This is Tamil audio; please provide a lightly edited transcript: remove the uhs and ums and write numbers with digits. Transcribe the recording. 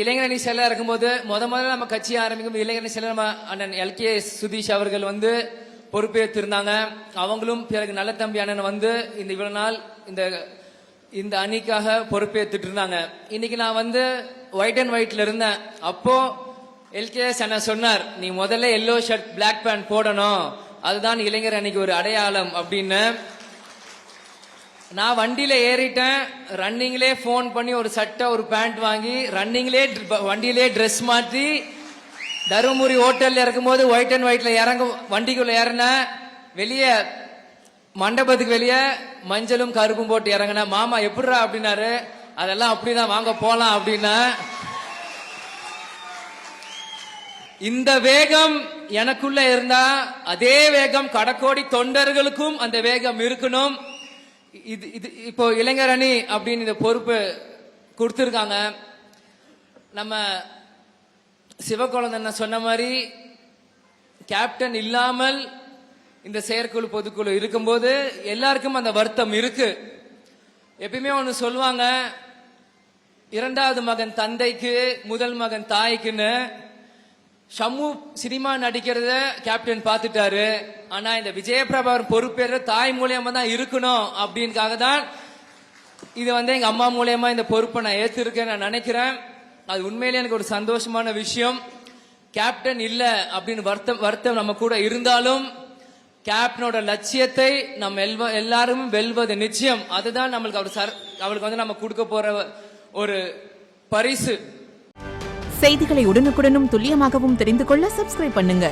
இளைஞரணி செல்ல இருக்கும்போது முதல்ல நம்ம கட்சி ஆரம்பிக்கும் இளைஞரணி செல்ல நம்ம அண்ணன் எல்கே சுதீஷ் அவர்கள் பொறுப்பேற்றிருந்தாங்க. அவங்களும் பிறகு நல்ல தம்பி அண்ணன் இந்த இவ்வளவு நாள் இந்த அணிக்காக பொறுப்பேற்றுட்டு இருந்தாங்க. இன்னைக்கு நான் ஒயிட் அண்ட் ஒயிட்ல இருந்தேன். அப்போ எல்கேஎஸ் அண்ணன் சொன்னார், நீ முதல்ல எல்லோ ஷர்ட் பிளாக் பேண்ட் போடணும், அதுதான் இளைஞர் அணிக்கு ஒரு அடையாளம் அப்படின்னு. நான் வண்டியில ஏறிட்டேன். ரன்னிங்லே போன் பண்ணி ஒரு சட்டை ஒரு பேண்ட் வாங்கி ரன்னிங்லே வண்டியிலே ட்ரெஸ் மாற்றி தருமபுரி ஹோட்டல்ல இருக்கும்போது ஒயிட் அண்ட் ஒயிட்ல வண்டிக்குள்ள ஏறின. வெளியே மண்டபத்துக்கு வெளியே மஞ்சளும் கருப்பும் போட்டு இறங்கின. மாமா எப்படிரா அப்படின்னாரு. அதெல்லாம் அப்படிதான், வாங்க போலாம் அப்படின்னா. இந்த வேகம் எனக்குள்ள இருந்தா அதே வேகம் கடக்கோடி தொண்டர்களுக்கும் அந்த வேகம் இருக்கணும். இப்போ இளைஞர் அணி அப்படின்னு இந்த பொறுப்பு கொடுத்திருக்காங்க. நம்ம சிவகுழந்தை சொன்ன மாதிரி கேப்டன் இல்லாமல் இந்த செயற்குழு பொதுக்குழு இருக்கும்போது எல்லாருக்கும் அந்த வருத்தம் இருக்கு. எப்பயுமே ஒண்ணு சொல்லுவாங்க, இரண்டாவது மகன் தந்தைக்கு முதல் மகன் தாய்க்குன்னு. ஷம்மு சினிமா நடிக்கிறத கேப்டன் பார்த்துட்டாரு. ஆனா இந்த விஜயபிரபாகர் பொறுப்பேற்ற தாய் மூலியமா தான் இருக்கணும் அப்படின்னுக்காக தான் இது எங்க அம்மா மூலியமா இந்த பொறுப்பை நான் ஏத்திருக்கேன் நான் நினைக்கிறேன். அது உண்மையிலேயே எனக்கு ஒரு சந்தோஷமான விஷயம். கேப்டன் இல்ல அப்படின்னு வருத்தம் நம்ம கூட இருந்தாலும் கேப்டனோட லட்சியத்தை நம்ம எல்லாரும் வெல்வது நிச்சயம். அதுதான் நம்மளுக்கு அவளுக்கு நம்ம கொடுக்க போற ஒரு பரிசு. செய்திகளை உடனுக்குடனும் துல்லியமாகவும் தெரிந்து கொள்ள சப்ஸ்கிரைப் பண்ணுங்க.